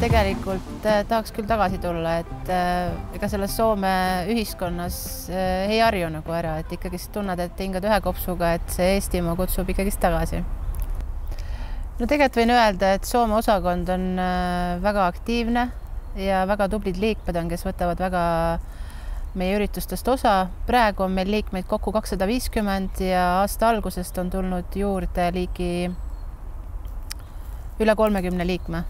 Tegelikult tahaks küll tagasi tulla, et ega selles Soome ühiskonnas ei harju nagu ära, et ikkagist tunned, et hingad ühe kopsuga, et see Eestimaa kutsub ikkagist tagasi. No tegelikult võin öelda, et Soome osakond on väga aktiivne ja väga tublid liikmed on, kes võtavad väga meie üritustest osa. Praegu on meil liikmeid kokku 250 ja aasta algusest on tulnud juurde ligi üle 30 liikme.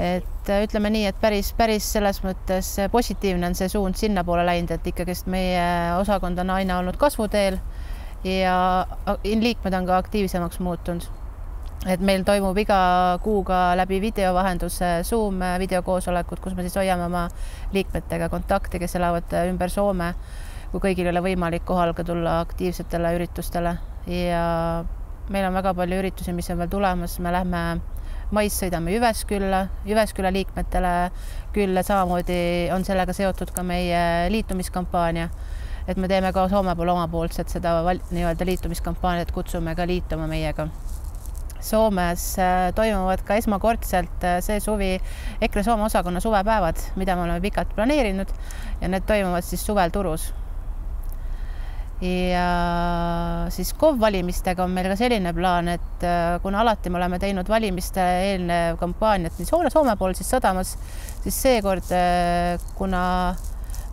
Et ütleme nii, et päris selles mõttes positiivne on see suund sinna poole läinud, et ikkagist meie osakond on aina olnud kasvuteel ja liikmed on ka aktiivsemaks muutunud. Et meil toimub iga kuuga läbi videovahenduse Zoom videokoosolekud, kus me siis hoiame oma liikmetega kontakti, kes elavad ümber Soome, kui kõigil ei ole võimalik kohal ka tulla aktiivsetele üritustele. Ja meil on väga palju üritusi, mis on veel tulemas. Me lähme mais sõidame Jyväsküla liikmetele küll, samamoodi on sellega seotud ka meie liitumiskampaania, et me teeme ka Soome poole omapoolset seda nii-öelda liitumiskampaaniat, kutsume ka liituma meiega. Soomes toimuvad ka esmakordselt see suvi EKRE Soome osakonna suvepäevad, mida me oleme pikalt planeerinud ja need toimuvad siis suvel Turus. Ja siis KOV-valimistega on meil ka selline plaan, et kuna alati me oleme teinud valimiste eelnev kampaaniat nii Soome pool siis Sadamas, siis seekord, kuna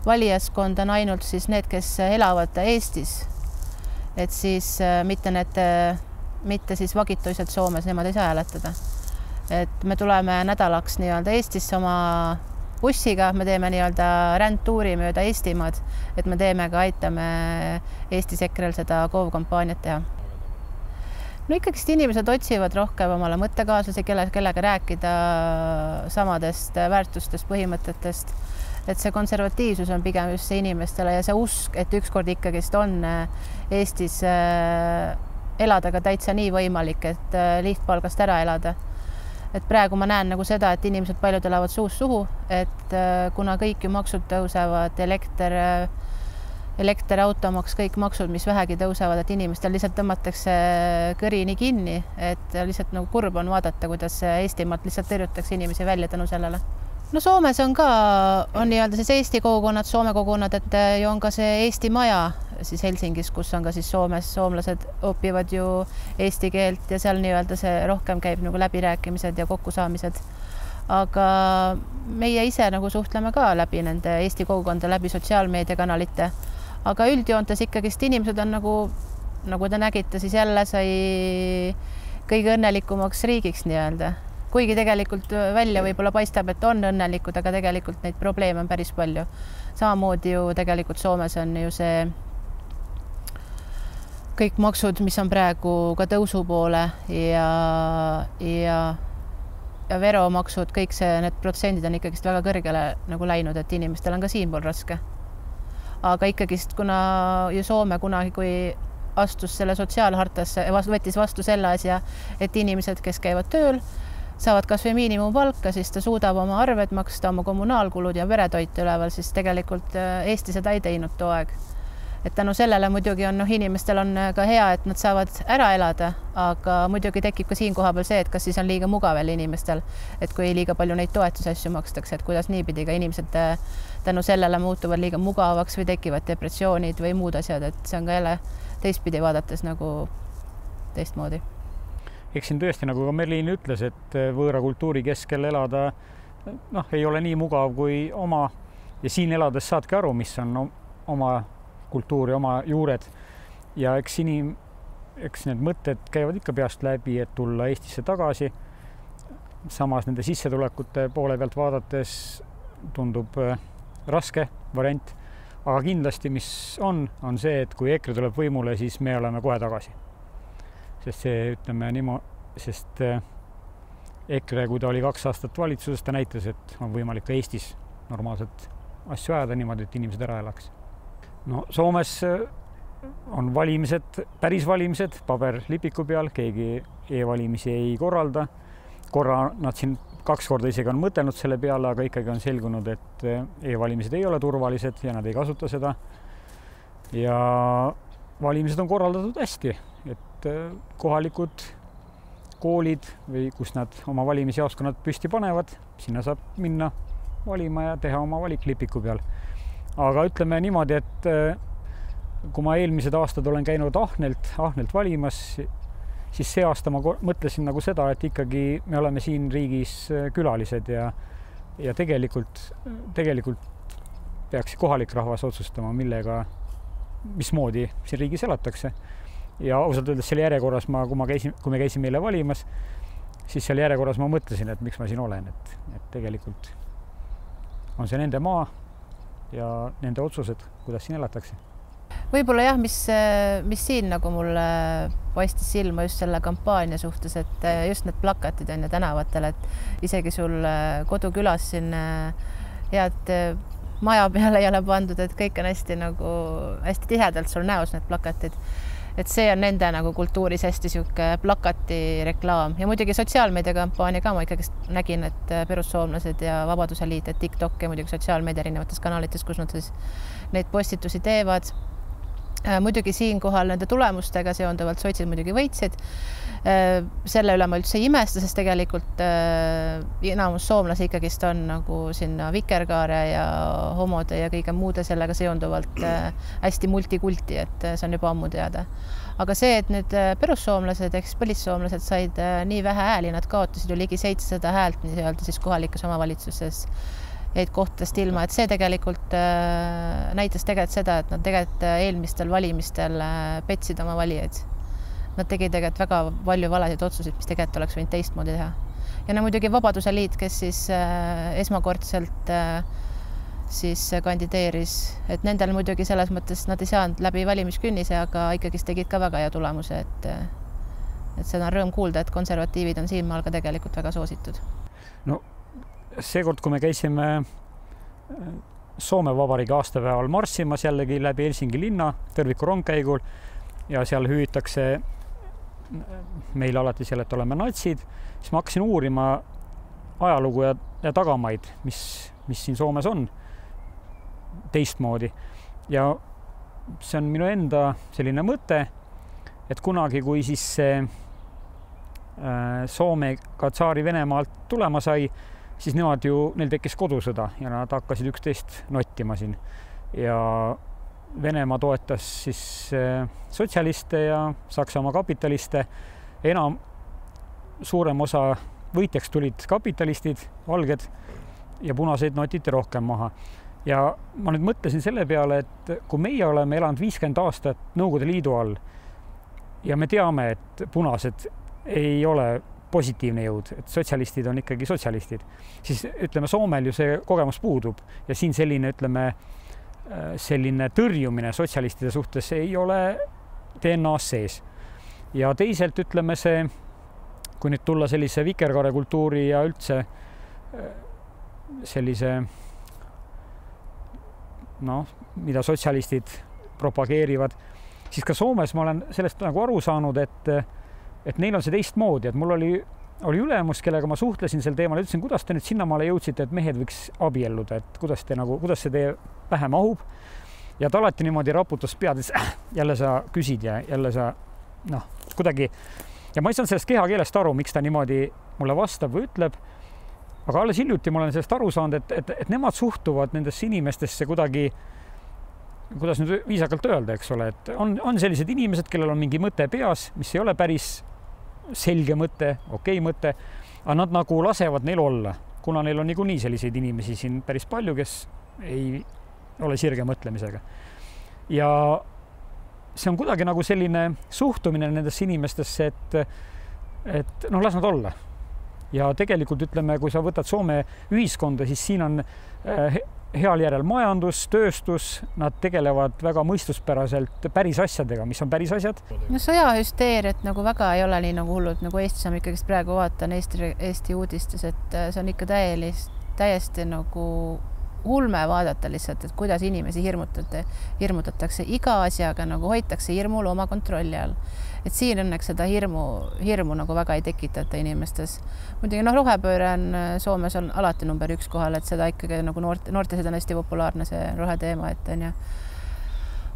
valijaskond on ainult siis need, kes elavad Eestis, et siis mitte siis vagituiselt Soomes, nemad ei saa hääletada. Et me tuleme nädalaks nii-öelda Eestisse oma bussiga, me teeme nii-öelda rändtuuri mööda Eestimaad, et me teeme ka, aitame Eestis EKRE-l seda KOV-kampaaniat teha. No ikkagist inimesed otsivad rohkem omale mõttekaaslasi, kellega rääkida samadest väärtustest, põhimõtetest, et see konservatiivsus on pigem just see inimestele ja see usk, et ükskord ikkagist on Eestis elada ka täitsa nii võimalik, et lihtpalgast ära elada. Et praegu ma näen nagu seda, et inimesed paljud elavad suust suhu, et kuna kõik ju maksud tõusevad, elekter, automaks, kõik maksud, mis vähegi tõusevad, et inimestel lihtsalt tõmmatakse kõri nii kinni, et lihtsalt nagu kurb on vaadata, kuidas Eestimaalt lihtsalt tõrjutakse inimesi välja tänu sellele. No Soomes on nii-öelda siis Eesti kogukonnad, Soome kogukonnad, et ju on ka see Eesti maja siis Helsingis, kus on ka siis soomlased õpivad ju eesti keelt ja seal nii-öelda see rohkem käib nagu läbirääkimised ja kokkusaamised. Aga meie ise nagu suhtleme ka läbi nende Eesti kogukonda, läbi sotsiaalmeediakanalite. Aga üldjoontes ikkagist inimesed on nagu te nägite, siis jälle sai kõige õnnelikumaks riigiks nii-öelda. Kuigi tegelikult välja võib-olla paistab, et on õnnelikud, aga tegelikult neid probleeme on päris palju. Samamoodi ju tegelikult Soomes on ju see kõik maksud, mis on praegu ka tõusu poole ja veromaksud, kõik need protsendid on ikkagist väga kõrgele nagu läinud, et inimestel on ka siinpool raske. Aga ikkagist, kuna ju Soome kunagi, kui astus selle sotsiaalhartasse, võttis vastu selle asja, et inimesed, kes käivad tööl, saavad kas või miinimumpalka, siis ta suudab oma arved maksta, oma kommunaalkulud ja peretoit üleval, siis tegelikult Eesti seda ei teinud too aeg. Et tänu sellele muidugi on inimestel on ka hea, et nad saavad ära elada, aga muidugi tekib ka siin koha peal see, et kas siis on liiga mugav inimestel, et kui liiga palju neid toetusasju makstakse, et kuidas niipidi ka inimesed tänu sellele muutuvad liiga mugavaks või tekivad depressioonid või muud asjad, et see on ka jälle teistpidi vaadates nagu teistmoodi. Eks siin tõesti, nagu ka Merliin ütles, et võõra kultuuri keskel elada ei ole nii mugav kui oma ja siin elades saadki aru, mis on oma kultuuri, oma juured ja eks need mõtted käivad ikka peast läbi, et tulla Eestisse tagasi. Samas nende sissetulekute poole pealt vaadates tundub raske variant, aga kindlasti, mis on see, et kui EKRE tuleb võimule, siis me oleme kohe tagasi. Sest see, ütleme sest EKRE, kui ta oli 2 aastat valitsuses, ta näitas, et on võimalik ka Eestis normaalselt asju ajada niimoodi, et inimesed ära elaks. No Soomes on valimised, päris valimised, paberlipiku peal, keegi e-valimisi ei korralda. Korra nad siin 2 korda isegi on mõtelnud selle peale, aga ikkagi on selgunud, et e-valimised ei ole turvalised ja nad ei kasuta seda. Ja valimised on korraldatud hästi, et kohalikud koolid või kus nad oma valimisjaoskonnad püsti panevad, sinna saab minna valima ja teha oma valik lipiku peal. Aga ütleme niimoodi, et kui ma eelmised aastad olen käinud ahnelt valimas, siis see aasta ma mõtlesin nagu seda, et ikkagi me oleme siin riigis külalised ja tegelikult peaks kohalik rahvas otsustama, mismoodi siin riigis elatakse. Ja ausalt öeldes selle järjekorras kui me käisime meile valimas, siis selle järjekorras ma mõtlesin, et miks ma siin olen, et tegelikult on see nende maa ja nende otsused, kuidas siin elatakse. Võib-olla jah, mis siin nagu mulle paistis silma just selle kampaania suhtes, et just need plakatid on ja tänavatel, et isegi sul kodukülas siin head maja peale ei ole pandud, et kõik on hästi tihedalt sul näos need plakatid. Et see on nende nagu kultuuris hästi siuke plakati reklaam ja muidugi sotsiaalmeedia kampaania ka ma ikkagi nägin, et Perussoomlased ja Vabaduse Liit, et TikTok ja muidugi sotsiaalmeedia erinevates kanalites, kus nad siis neid postitusi teevad. Muidugi siinkohal nende tulemustega seonduvalt sotsid muidugi võitsid. Selle üle ma üldse ei imesta, sest tegelikult enamus soomlasi ikkagist on nagu sinna vikerkaare ja homode ja kõige muude sellega seonduvalt hästi multikulti, et see on juba ammu teada. Aga see, et nüüd perussoomlased ehk põlissoomlased said nii vähe hääli, nad kaotasid ju ligi 700 häält nii-öelda siis kohalikes omavalitsuses jäid kohtadest ilma, et see tegelikult näitas tegelikult seda, et nad tegelikult eelmistel valimistel petsid oma valijaid. Nad tegid tegelikult väga palju valesid otsuseid, mis tegelikult oleks võinud teistmoodi teha. Ja muidugi Vabaduse Liit, kes siis esmakordselt siis kandideeris, et nendel muidugi selles mõttes nad ei saanud läbi valimiskünnise, aga ikkagi tegid ka väga hea tulemuse, et seda on rõõm kuulda, et konservatiivid on siinmaal ka tegelikult väga soositud. No seekord, kui me käisime Soome Vabariigi aastapäeval marssimas jällegi läbi Helsingi linna tõrviku rongkäigul ja seal hüütakse meil alati seal, et oleme natsid, siis ma hakkasin uurima ajalugu ja tagamaid, mis siin Soomes on teistmoodi. Ja see on minu enda selline mõte, et kunagi, kui siis Soome ka tsaari Venemaalt tulema sai, siis neil tekkis kodusõda ja nad hakkasid üksteist nottima siin. Ja Venemaa toetas siis sotsialiste ja Saksamaa kapitaliste. Suurem osa võitjaks tulid kapitalistid, valged ja punaseid notiti rohkem maha. Ja ma nüüd mõtlesin selle peale, et kui meie oleme elanud 50 aastat Nõukogude Liidu all ja me teame, et punased ei ole positiivne jõud, et sotsialistid on ikkagi sotsialistid, siis ütleme Soomel ju see kogemus puudub ja siin selline tõrjumine sotsialistide suhtes ei ole DNA-s sees. Ja teisalt ütleme see, kui nüüd tulla sellise vikerkaare kultuuri ja üldse sellise mida sotsialistid propageerivad, siis ka Soomes ma olen sellest nagu aru saanud, et neil on see teistmoodi, et mul oli ülemus, kellega ma suhtlesin sel teemal, ütlesin, kuidas te nüüd sinnamaale jõudsite, et mehed võiks abielluda, et kuidas see teie pähe mahub. Ja ta alati niimoodi raputas pead, jälle sa küsid ja jälle sa kuidagi. Ja ma ei saanud sellest kehakeelest aru, miks ta niimoodi mulle vastab või ütleb. Aga alles hiljuti ma olen sellest aru saanud, et nemad suhtuvad nendesse inimestesse kuidagi, kuidas nüüd viisakalt öelda, eks ole, et on sellised inimesed, kellel on mingi mõte peas, mis ei ole päris selge mõte, okei mõte, aga nad nagu lasevad neil olla, kuna neil on niikuinii selliseid inimesi siin päris palju, kes ei ole sirge mõtlemisega. Ja see on kuidagi nagu selline suhtumine nendesse inimestesse, et las nad olla. ja tegelikult ütleme, kui sa võtad Soome ühiskonda, siis siin on heal järel majandus, tööstus, nad tegelevad väga mõistuspäraselt päris asjadega, mis on päris asjad. No sõjahüsteeriat nagu väga ei ole nii nagu hullult nagu Eestis on ikkagi praegu vaatan Eesti uudistes, et see on ikka täiesti nagu ulme vaadata lihtsalt, et kuidas inimesi hirmutatakse iga asjaga, nagu hoitakse hirmul oma kontrolli all. Et siin õnneks seda hirmu nagu väga ei tekitata inimestes. Muidugi rohepööre on Soomes on alati number 1 kohal, et seda ikkagi nagu noortes on hästi populaarne see roheteema, et on ja.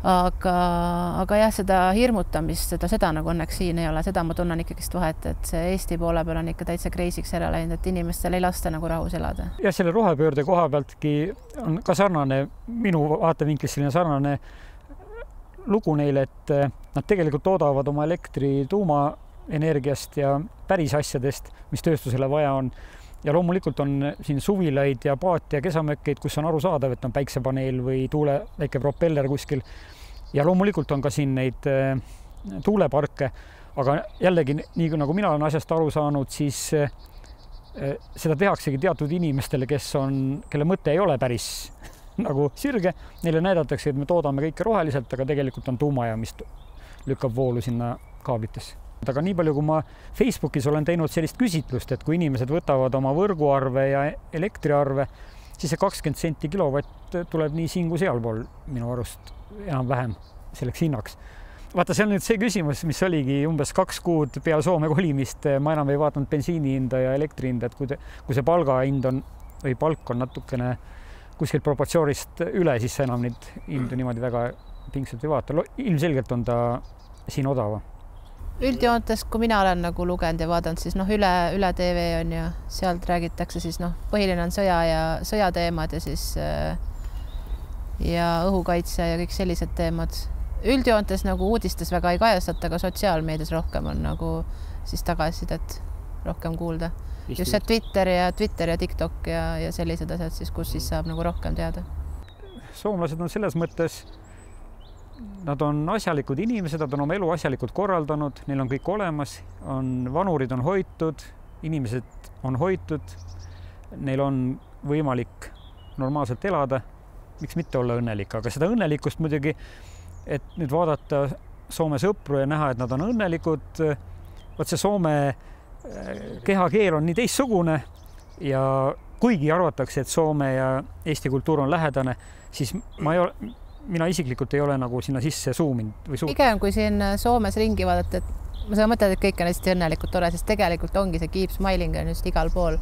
Aga jah, seda hirmutamist, seda nagu õnneks siin ei ole, seda ma tunnen ikkagist vahet, et see Eesti poole peal on ikka täitsa kreisiks ära läinud, et inimestel ei lasta nagu rahus elada. Ja selle rohepöörde koha pealtki on ka sarnane, minu vaatevinklist selline sarnane lugu neile, et nad tegelikult toodavad oma elektri tuumaenergiast ja päris asjadest, mis tööstusele vaja on. Ja loomulikult on siin suvilaid ja paat ja kesamökkeid, kus on arusaadav, et on päiksepaneel või väike propeller kuskil. Ja loomulikult on ka siin neid tuuleparke, aga jällegi, nii nagu mina olen asjast aru saanud, siis seda tehaksegi teatud inimestele, kelle mõte ei ole päris nagu sirge. Neile näidatakse, et me toodame kõike roheliselt, aga tegelikult on tuumajaam, mis lükkab voolu sinna kaablitesse. Aga nii palju, kui ma Facebookis olen teinud sellist küsitlust, et kui inimesed võtavad oma võrguarve ja elektriarve, siis see 20 senti kilovatt tuleb nii siin kui sealpool minu arust enam-vähem selleks hinnaks. Vaata, see on nüüd see küsimus, mis oligi umbes 2 kuud peale Soome kolimist. Ma enam ei vaadanud bensiini hinda ja elektri hinda, et kui see palgahind on või palk on natukene kuskilt proportsioonist üle, siis sa enam neid hindu niimoodi väga pingsalt ei vaata. Ilmselgelt on ta siin odava. Üldjoontes, kui mina olen nagu lugenud ja vaadanud, siis üle TV on ja sealt räägitakse siis põhiline on sõjateemad ja siis ja õhukaitse ja kõik sellised teemad. Üldjoontes nagu uudistes väga ei kajastata, aga sotsiaalmeedias rohkem on nagu siis tagasisidet rohkem kuulda. Just see Twitter ja TikTok ja sellised asjad siis, kus siis saab nagu rohkem teada. Soomlased on selles mõttes nad on asjalikud inimesed, nad on oma elu asjalikult korraldanud, neil on kõik olemas, vanurid on hoitud, inimesed on hoitud, neil on võimalik normaalselt elada, miks mitte olla õnnelik, aga seda õnnelikkust muidugi, et nüüd vaadata Soome sõpru ja näha, et nad on õnnelikud, see Soome kehakeel on nii teistsugune ja kuigi arvatakse, et Soome ja Eesti kultuur on lähedane, siis mina isiklikult ei ole nagu sinna sisse suuminud. Pigem kui siin Soomes ringi vaadata, et ma saan mõtelda, et kõik on hästi õnnelikult tore, sest tegelikult ongi see keep smiling on just igal pool.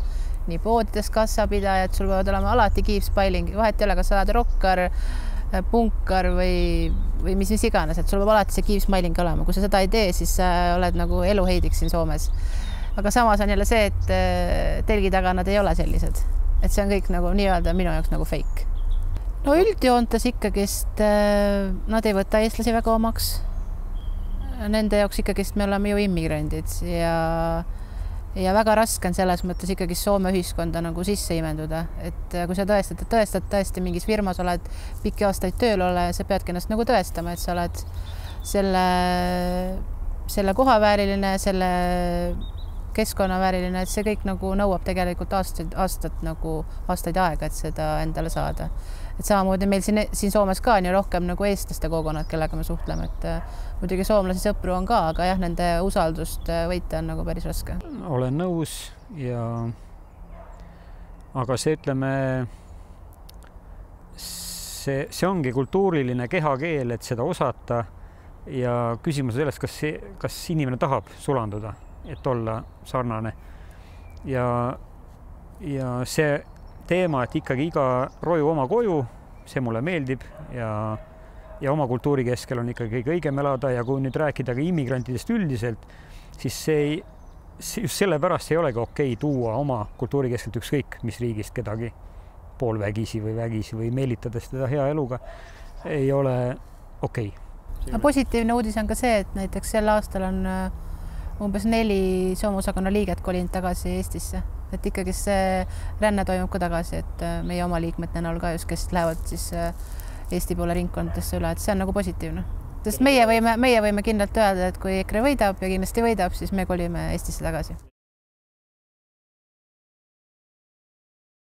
Nii poodides kassapidajad, sul võivad olema alati keep smiling, vahet ei ole, kas sa oled rokkar, punkar või mis iganes, et sul peab alati see keep smiling olema. Kui sa seda ei tee, siis sa oled nagu eluheidiks siin Soomes. Aga samas on jälle see, et telgi taga nad ei ole sellised. Et see on kõik nagu nii-öelda minu jaoks nagu fake. No üldjoontes ikkagist nad ei võta eestlasi väga omaks. Nende jaoks ikkagist me oleme ju immigrandid ja väga raske on selles mõttes ikkagist Soome ühiskonda nagu sisse imenduda. Et kui sa tõestad tõesti mingis firmas oled pikki aastaid tööl ole, sa peadki ennast nagu tõestama, et sa oled selle kohavääriline, selle keskkonnavääriline, et see kõik nagu nõuab tegelikult aastaid aega, et seda endale saada. Et samamoodi meil siin Soomes ka on ju rohkem nagu eestlaste kogukonnad, kellega me suhtleme, et muidugi soomlasi sõpru on ka, aga jah, nende usaldust võita on nagu päris raske. Olen nõus aga see, ütleme, see ongi kultuuriline kehakeel, et seda osata ja küsimus sellest, kas inimene tahab sulanduda, et olla sarnane ja see teema, et ikkagi iga roju oma koju, see mulle meeldib ja oma kultuuri keskel on ikkagi kõige õigem elada ja kui nüüd rääkida ka immigrantidest üldiselt, siis just sellepärast ei olegi okei tuua oma kultuuri keskelt ükskõik mis riigist kedagi poolvägisi või meelitades teda hea eluga ei ole okei. Positiivne uudis on ka see, et näiteks sel aastal on umbes 4 soomusakonna liiget kolinud tagasi Eestisse. Et ikkagi see ränne toimub ka tagasi, et meie oma liikmete näol ka just, kes lähevad siis Eesti poole ringkondadesse üle, et see on nagu positiivne. Sest meie võime kindlalt öelda, et kui EKRE võidab ja kindlasti võidab, siis me kolime Eestisse tagasi.